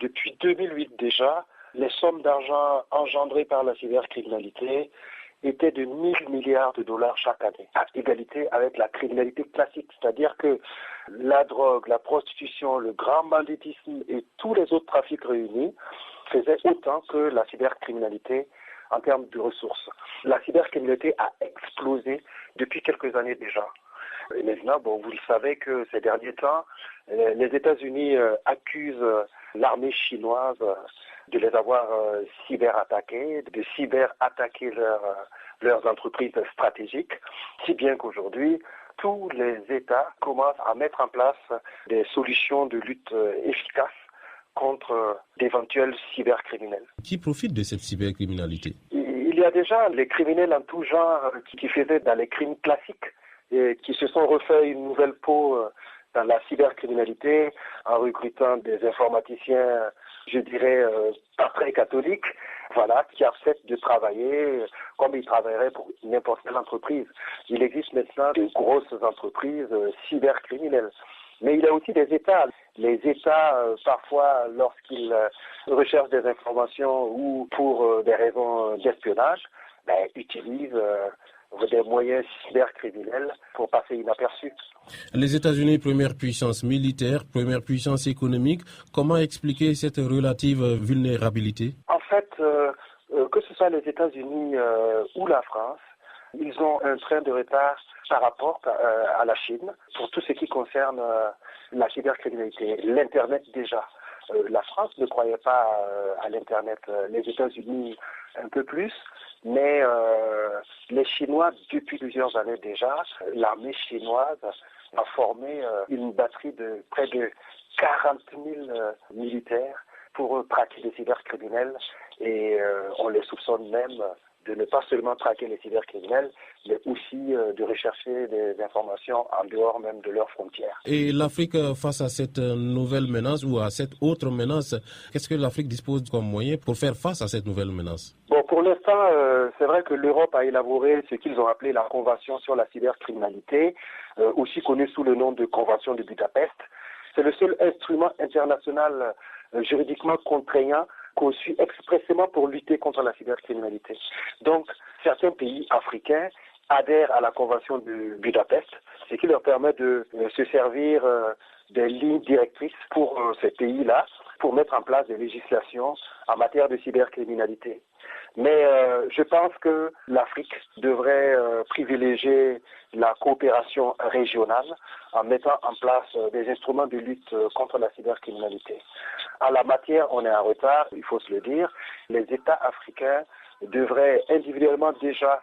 Depuis 2008 déjà, les sommes d'argent engendrées par la cybercriminalité étaient de 1000 milliards de dollars chaque année, à égalité avec la criminalité classique. C'est-à-dire que la drogue, la prostitution, le grand banditisme et tous les autres trafics réunis faisaient autant que la cybercriminalité en termes de ressources. La cybercriminalité a explosé depuis quelques années déjà. Et maintenant, vous le savez que ces derniers temps, les États-Unis accusent l'armée chinoise de les avoir cyberattaqués, de cyberattaquer leurs entreprises stratégiques, si bien qu'aujourd'hui, tous les États commencent à mettre en place des solutions de lutte efficaces contre d'éventuels cybercriminels. Qui profite de cette cybercriminalité? Il y a déjà les criminels en tout genre qui faisaient dans les crimes classiques et qui se sont refait une nouvelle peau dans la cybercriminalité en recrutant des informaticiens, je dirais, pas très catholiques, qui acceptent de travailler comme ils travailleraient pour n'importe quelle entreprise. Il existe maintenant de grosses entreprises cybercriminelles. Mais il y a aussi des États. Les États, parfois, lorsqu'ils recherchent des informations ou pour des raisons d'espionnage, utilisent des moyens cybercriminels pour passer inaperçus. Les États-Unis, première puissance militaire, première puissance économique, comment expliquer cette relative vulnérabilité? En fait, que ce soit les États-Unis ou la France, ils ont un train de retard par rapport à la Chine pour tout ce qui concerne la cybercriminalité, l'Internet déjà. La France ne croyait pas à l'Internet, les États-Unis un peu plus, mais les Chinois, depuis plusieurs années déjà, l'armée chinoise a formé une batterie de près de 40 000 militaires pour traquer les cybercriminels et on les soupçonne même de ne pas seulement traquer les cybercriminels, mais aussi de rechercher des informations en dehors même de leurs frontières. Et l'Afrique, face à cette nouvelle menace ou à cette autre menace, qu'est-ce que l'Afrique dispose comme moyen pour faire face à cette nouvelle menace? Pour l'instant, c'est vrai que l'Europe a élaboré ce qu'ils ont appelé la Convention sur la cybercriminalité, aussi connue sous le nom de Convention de Budapest. C'est le seul instrument international juridiquement contraignant conçu expressément pour lutter contre la cybercriminalité. Donc, certains pays africains adhèrent à la Convention de Budapest, ce qui leur permet de se servir des lignes directrices pour ces pays-là, pour mettre en place des législations en matière de cybercriminalité. Mais je pense que l'Afrique devrait privilégier la coopération régionale en mettant en place des instruments de lutte contre la cybercriminalité. En la matière, on est en retard, il faut se le dire. Les États africains devraient individuellement déjà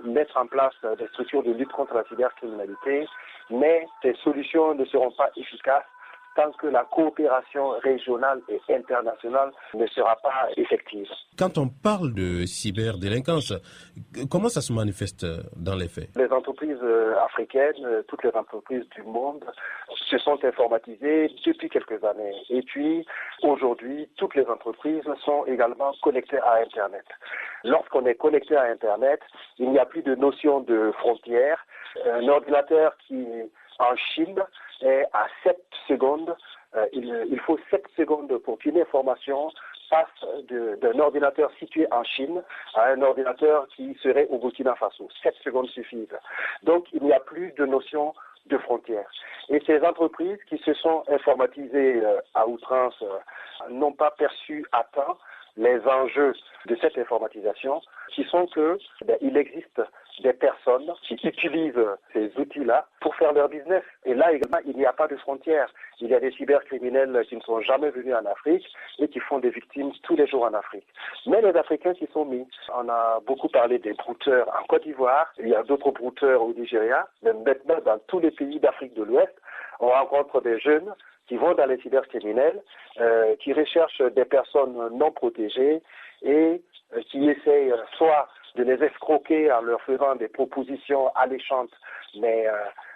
mettre en place des structures de lutte contre la cybercriminalité, mais ces solutions ne seront pas efficaces tant que la coopération régionale et internationale ne sera pas effective. Quand on parle de cyberdélinquance, comment ça se manifeste dans les faits? Les entreprises africaines, toutes les entreprises du monde se sont informatisées depuis quelques années. Et puis, aujourd'hui, toutes les entreprises sont également connectées à Internet. Lorsqu'on est connecté à Internet, il n'y a plus de notion de frontières. Un ordinateur qui est en Chine est à 7 secondes. Il faut 7 secondes pour qu'une information passe d'un ordinateur situé en Chine à un ordinateur qui serait au Burkina Faso. 7 secondes suffisent. Donc, il n'y a plus de notion de frontières. Et ces entreprises qui se sont informatisées à outrance n'ont pas perçu à temps les enjeux de cette informatisation, qui sont que il existe des personnes qui utilisent ces outils-là pour faire leur business. Et là également, il n'y a pas de frontières. Il y a des cybercriminels qui ne sont jamais venus en Afrique et qui font des victimes tous les jours en Afrique. Mais les Africains s'y sont mis. On a beaucoup parlé des brouteurs en Côte d'Ivoire. Il y a d'autres brouteurs au Nigeria. Mais maintenant, dans tous les pays d'Afrique de l'Ouest, on rencontre des jeunes qui vont dans les cybercriminels, qui recherchent des personnes non protégées et qui essayent soit de les escroquer en leur faisant des propositions alléchantes, mais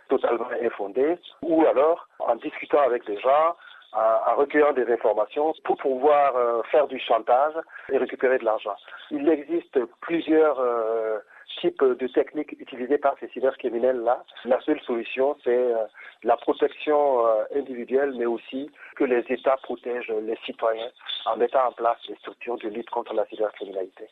totalement infondées, ou alors en discutant avec des gens, en recueillant des informations pour pouvoir faire du chantage et récupérer de l'argent. Il existe plusieurs type de technique utilisée par ces cybercriminels-là, la seule solution, c'est la protection individuelle, mais aussi que les États protègent les citoyens en mettant en place des structures de lutte contre la cybercriminalité.